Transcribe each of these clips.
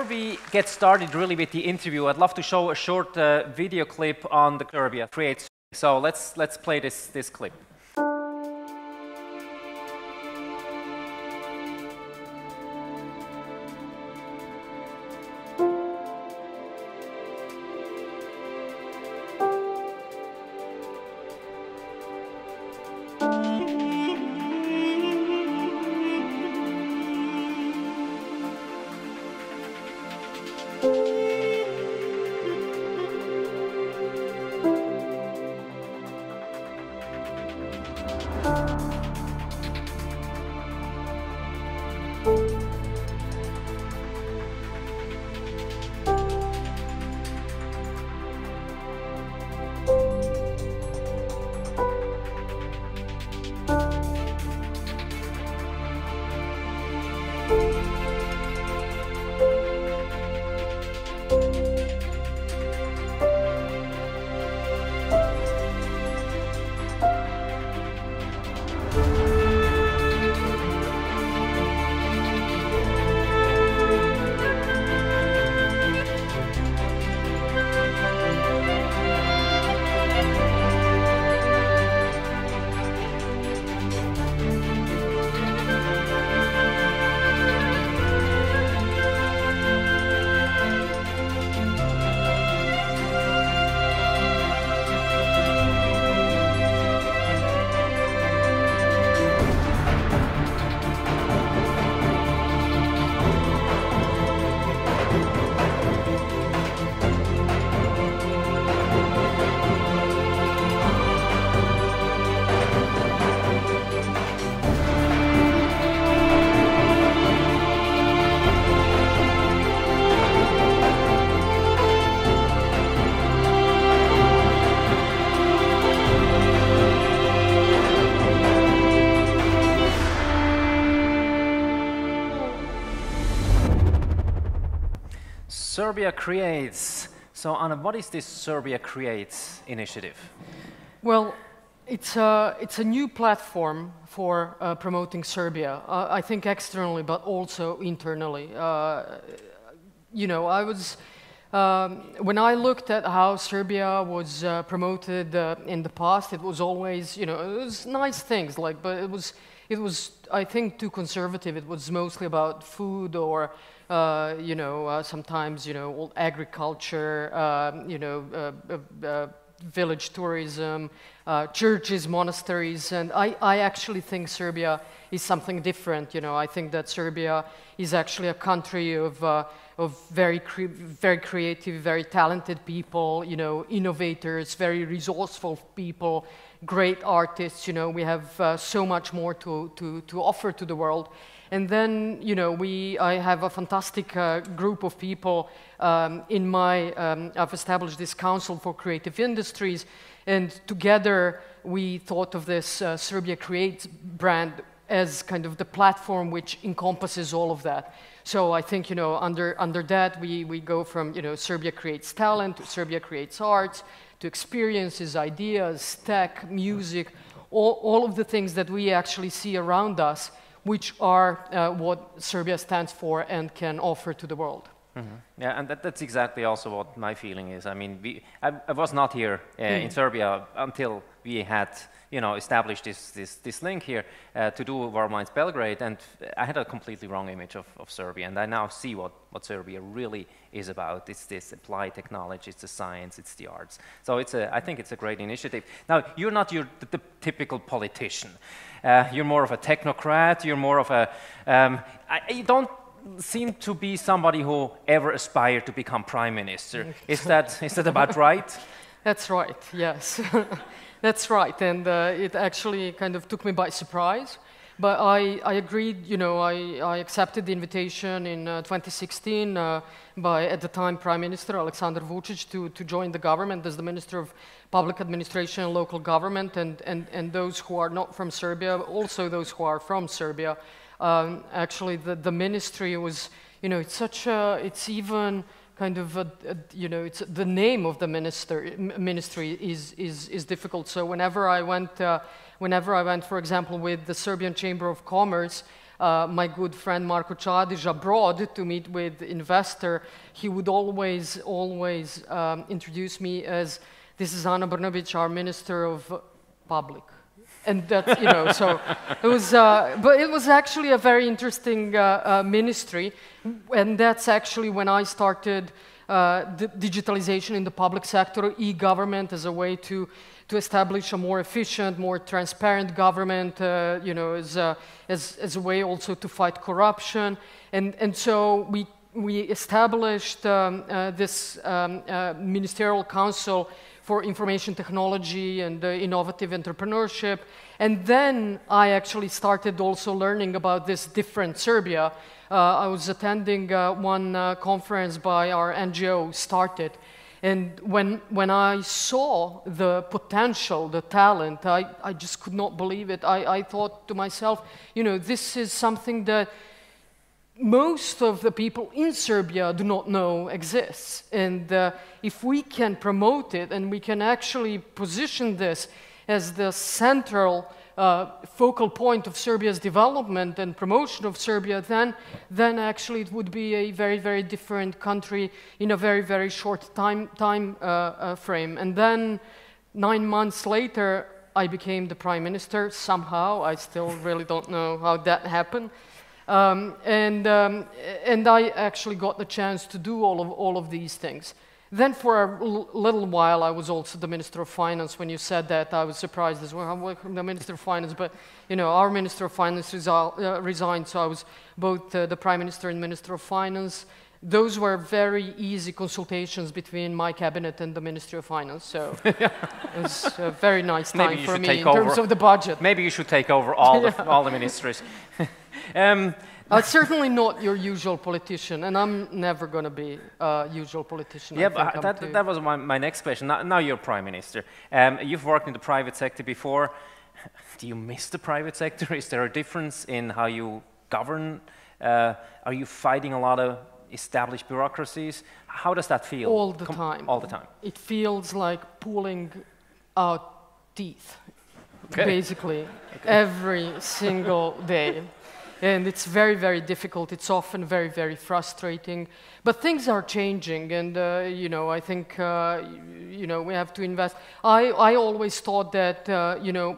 before we get started really with the interview, I'd love to show a short video clip on the Serbia Creates. So let's play this clip. Serbia Creates. So, Anna, what is this Serbia Creates initiative? Well, it's a new platform for promoting Serbia. I think externally, but also internally. You know, when I looked at how Serbia was promoted in the past, it was always, you know, it was nice things, like, but it was, I think, too conservative. It was mostly about food or you know, sometimes, you know, agriculture, you know, village tourism, churches, monasteries, and I actually think Serbia is something different. You know, I think that Serbia is actually a country of very creative, very talented people. You know, innovators, very resourceful people, great artists. You know, we have so much more to offer to the world. And then, you know, I have a fantastic group of people I've established this Council for Creative Industries, and together we thought of this Serbia Creates brand as kind of the platform which encompasses all of that. So I think, you know, under that we go from, you know, Serbia Creates Talent to Serbia Creates Arts to experiences, ideas, tech, music, all of the things that we actually see around us, which are what Serbia stands for and can offer to the world. Mm-hmm. Yeah, and that's exactly also what my feeling is. I mean, I was not here in Serbia until we had, you know, established this link here to do World.Minds Belgrade, and I had a completely wrong image of Serbia, and I now see what Serbia really is about. It's this applied technology, it's the science, it's the arts. So I think it's a great initiative. Now, you're not the typical politician. You're more of a technocrat, you're more of a, you don't seem to be somebody who ever aspired to become prime minister. Is that about right? That's right, yes. That's right, and it actually kind of took me by surprise. But I agreed, you know, I accepted the invitation in 2016 by, at the time, Prime Minister Aleksandar Vučić to join the government as the Minister of Public Administration and Local Government, and those who are not from Serbia, also those who are from Serbia. Actually, the ministry was, you know, it's even kind of you know, it's the name of the ministry is difficult. So whenever I went, for example, with the Serbian Chamber of Commerce, my good friend Marko Čadić abroad to meet with investor, he would always introduce me as, this is Ana Brnabić, our Minister of Public. And that, you know, so it was, but it was actually a very interesting ministry, and that's actually when I started the digitalization in the public sector, e-government as a way to establish a more efficient, more transparent government, you know, as a way also to fight corruption, and so we established this ministerial council for information technology and innovative entrepreneurship. And then I actually started also learning about this different Serbia. I was attending one conference by our NGO, Started. And when I saw the potential, the talent, I just could not believe it. I thought to myself, you know, this is something that most of the people in Serbia do not know exists. And if we can promote it and we can actually position this as the central focal point of Serbia's development and promotion of Serbia, then actually it would be a very, very different country in a very, very short time frame. And then 9 months later, I became the Prime Minister somehow. I still really don't know how that happened. And I actually got the chance to do all of these things. Then for a little while, I was also the Minister of Finance. When you said that, I was surprised as well. I'm the Minister of Finance, but you know, our Minister of Finance resigned, so I was both the Prime Minister and Minister of Finance. Those were very easy consultations between my cabinet and the Ministry of Finance, so it was a very nice time for me in terms of the budget. Maybe you should take over all the ministries. Certainly not your usual politician, and I'm never going to be a usual politician. Yeah, but that was my next question. Now you're Prime Minister. You've worked in the private sector before. Do you miss the private sector? Is there a difference in how you govern? Are you fighting a lot of established bureaucracies? How does that feel? All the time. All the time. It feels like pulling out teeth, basically, every single day. And it's very, very difficult. It's often very, very frustrating. But things are changing, and you know, I think you know, we have to invest. I always thought that you know,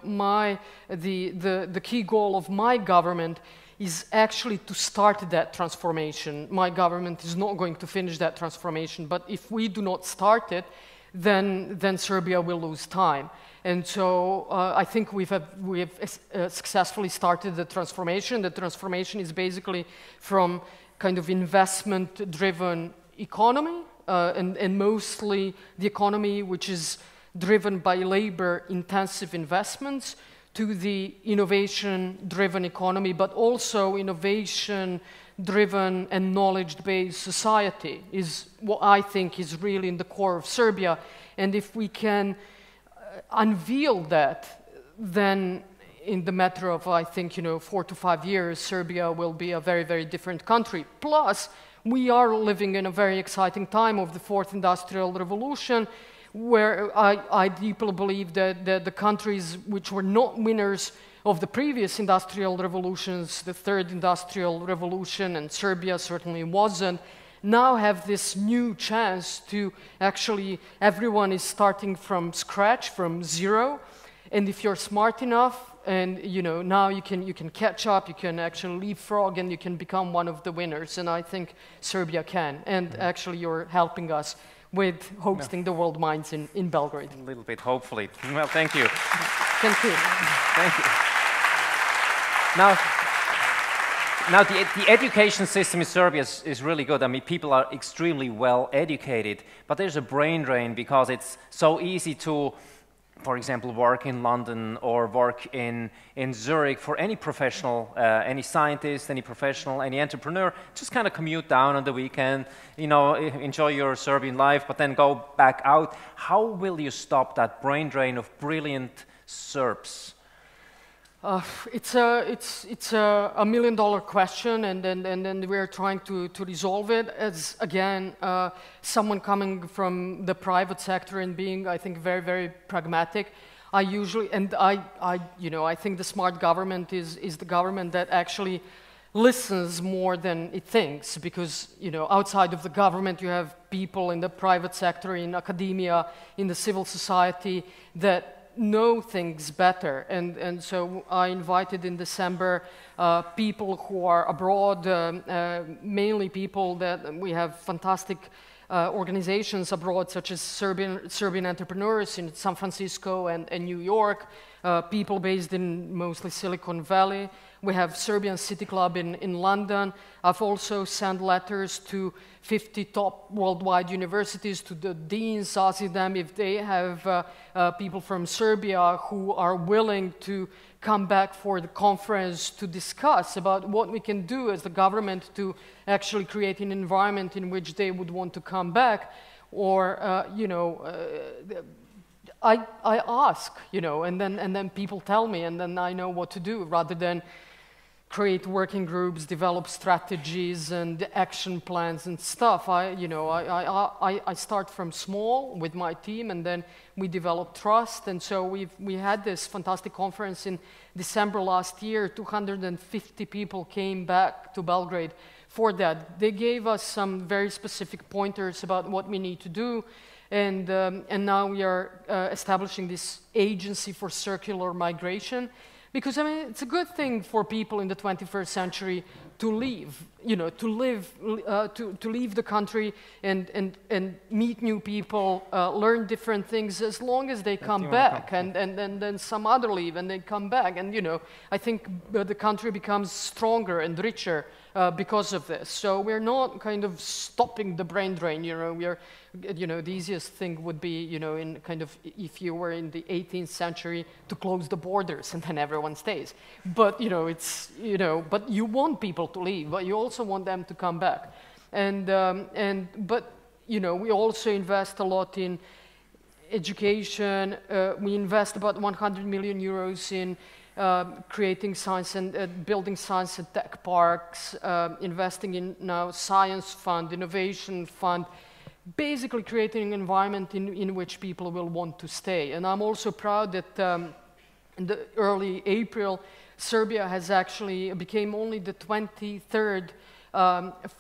the key goal of my government is actually to start that transformation. My government is not going to finish that transformation, but if we do not start it, then Serbia will lose time. And so I think we have successfully started the transformation. The transformation is basically from kind of investment-driven economy, and mostly the economy which is driven by labor-intensive investments, to the innovation-driven economy, but also innovation-driven and knowledge-based society is what I think is really in the core of Serbia. And if we can unveil that, then in the matter of, I think, you know, 4 to 5 years, Serbia will be a very, very different country. Plus, we are living in a very exciting time of the fourth industrial revolution, where I deeply believe that the countries which were not winners of the previous industrial revolutions, the third industrial revolution, and Serbia certainly wasn't, now have this new chance to actually, everyone is starting from scratch, from zero, and if you're smart enough, and you know, now you can catch up, you can actually leapfrog, and you can become one of the winners, and I think Serbia can, and actually you're helping us with hosting the World.Minds in Belgrade. A little bit, hopefully. Well, thank you. Thank you. Thank you. Now the education system in Serbia is really good. I mean, people are extremely well educated, but there's a brain drain because it's so easy to, for example, work in London or work in Zurich. For any professional, any scientist, any professional, any entrepreneur, just kind of commute down on the weekend, you know, enjoy your Serbian life, but then go back out. How will you stop that brain drain of brilliant Serbs? It's a $1 million question, and we're trying to resolve it. As again, someone coming from the private sector and being, I think, very, very pragmatic. I think the smart government is the government that actually listens more than it thinks, because, you know, outside of the government you have people in the private sector, in academia, in the civil society that know things better. And so I invited in December people who are abroad, mainly people that we have fantastic organizations abroad, such as Serbian entrepreneurs in San Francisco and New York, people based in mostly Silicon Valley. We have Serbian City Club in London. I've also sent letters to 50 top worldwide universities, to the deans, asking them if they have people from Serbia who are willing to come back for the conference to discuss about what we can do as the government to actually create an environment in which they would want to come back. Or, you know, I ask, you know, and then people tell me, and then I know what to do, rather than create working groups, develop strategies and action plans and stuff. I start from small with my team, and then we develop trust. And so we had this fantastic conference in December last year. 250 people came back to Belgrade for that. They gave us some very specific pointers about what we need to do. And now we are establishing this agency for circular migration. Because, I mean, it's a good thing for people in the 21st century to leave, you know, to leave the country and meet new people, learn different things, as long as they come back, and then some other leave and they come back. And, you know, I think the country becomes stronger and richer because of this. So we're not kind of stopping the brain drain, you know. We're, you know, the easiest thing would be, you know, in kind of, if you were in the 18th century, to close the borders and then everyone stays. But, you know, it's, you know, but you want people to leave, but you also want them to come back. But, you know, we also invest a lot in education. We invest about 100 million euros in creating science and building science and tech parks, investing in now science fund, innovation fund, basically creating an environment in which people will want to stay. And I'm also proud that in the early April, Serbia has actually became only the 23rd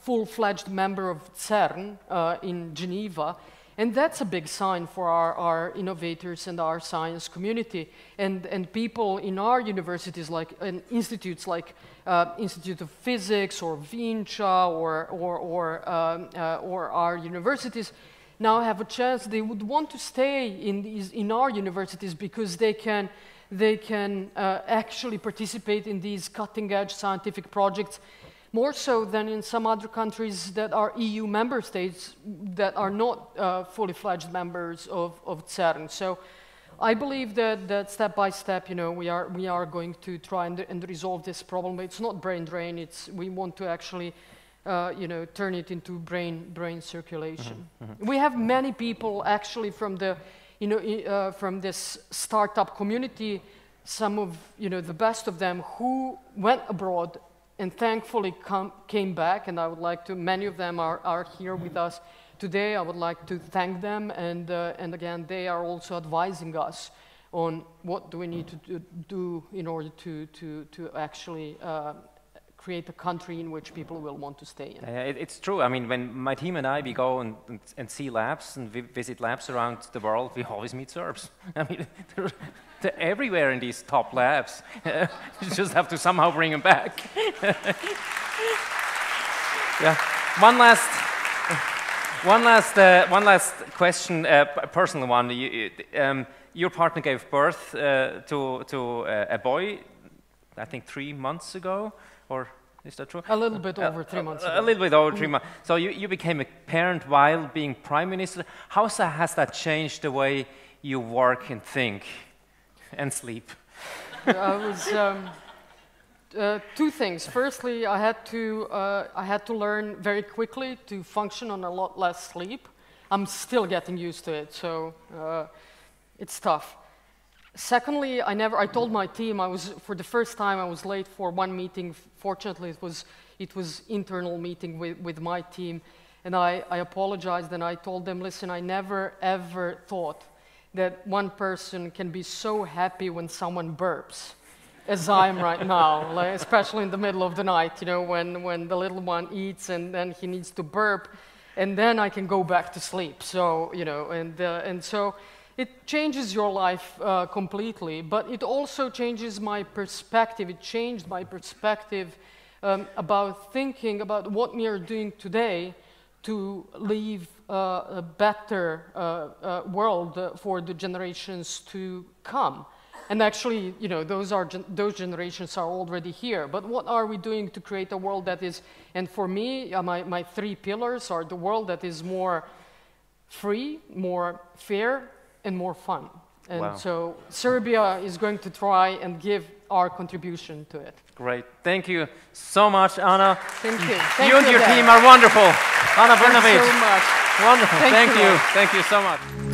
full-fledged member of CERN in Geneva. And that's a big sign for our innovators and our science community. And people in our universities, like and institutes like Institute of Physics or Vinča or our universities now have a chance. They would want to stay in our universities because they can actually participate in these cutting-edge scientific projects, more so than in some other countries that are EU member states that are not fully fledged members of CERN. So I believe that step by step, you know, we are going to try and resolve this problem. It's not brain drain. We want to actually, you know, turn it into brain circulation. Mm-hmm. We have many people actually from the, you know, from this startup community. Some of, you know, the best of them who went abroad and thankfully came back, and I would like to, many of them are here with us today. I would like to thank them, and again, they are also advising us on what do we need to do in order to actually create a country in which people will want to stay in. It's true. I mean, when my team and I, we go and see labs and visit labs around the world, we always meet Serbs. I mean, they're everywhere in these top labs. You just have to somehow bring them back. Yeah. One last question, a personal one. Your partner gave birth to a boy, I think 3 months ago, or is that true? A little bit over 3 months ago. A little bit over 3 months. So you became a parent while being prime minister. How has that changed the way you work and think and sleep? I was two things. Firstly, I had to learn very quickly to function on a lot less sleep. I'm still getting used to it, so it's tough. Secondly, I told my team for the first time I was late for one meeting. Fortunately, it was internal meeting with my team, and I apologized and I told them, listen, I never ever thought that one person can be so happy when someone burps. as I am right now, like, especially in the middle of the night, you know, when the little one eats and then he needs to burp, and then I can go back to sleep. So, you know, and so it changes your life completely, but it also changes my perspective. It changed my perspective about thinking about what we are doing today to leave a better world for the generations to come. And actually, you know, those generations are already here. But what are we doing to create a world that is, and for me, my 3 pillars are the world that is more free, more fair, and more fun. And wow. So Serbia is going to try and give our contribution to it. Great. Thank you so much, Anna. Thank you. You and your team are wonderful. Anna Brnabić. Thank you so much. Wonderful. Thank you. Thank you Thank you so much.